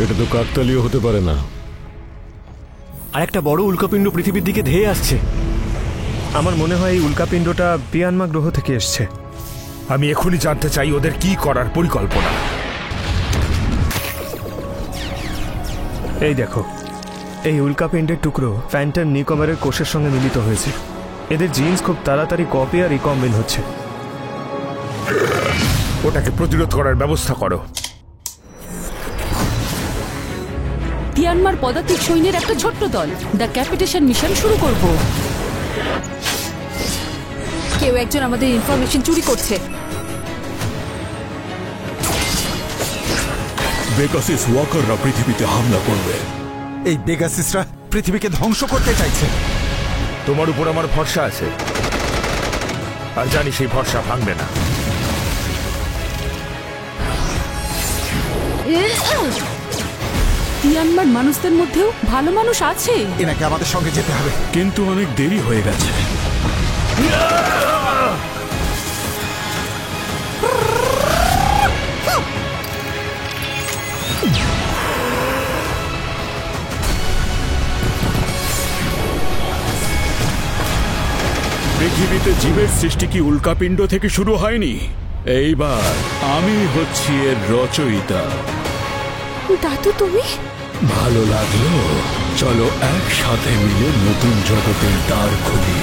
এটা তো কাকতালীয় হতে পারে না। আর একটা বড় উল্কাপিণ্ড পৃথিবীর দিকে ধেয়ে আসছে। আমার মনে হয় এই উল্কাপিণ্ডটা পিয়ানমা গ্রহ থেকে এসছে। আমি এখনই জানতে চাই ওদের কি করার পরিকল্পনা। এই দেখো, এই উল্কাপিণ্ডের টুকরো ফ্যান্টন নিকোমারের কোষের সঙ্গে মিলিত হয়েছে। এদের জিন্স খুব তাড়াতাড়ি কপি আর রিকম্বিন হচ্ছে। ওটাকে প্রতিরোধ করার ব্যবস্থা করো। তিয়ানমার পদাতিক সৈন্যের একটা ছোট্ট দল দ্য ক্যাপিটেশন মিশন শুরু করব। কেউ একজন আমাদের ইনফরমেশন চুরি করছে। পেগাসাস ওয়াকাররা পৃথিবীতে হামলা করবে। এই পেগাসাসরা পৃথিবীকে ধ্বংস করতে চাইছে। তোমার উপর আমার ভরসা আছে, আর জানি সেই ভরসা ভাঙবে না। তিয়ানমার মানুষদের মধ্যেও ভালো মানুষ আছে। এনাকে আমাদের সঙ্গে যেতে হবে। কিন্তু অনেক দেরি হয়ে গেছে। পৃথিবীতে জীবের সৃষ্টি কি উল্কাপিণ্ড থেকে শুরু হয়নি? এইবার আমি হচ্ছি এর রচয়িতা। দাদু তুমি? ভালো লাগলো? চলো একসাথে মিলে নতুন জগতের দ্বার খুলি।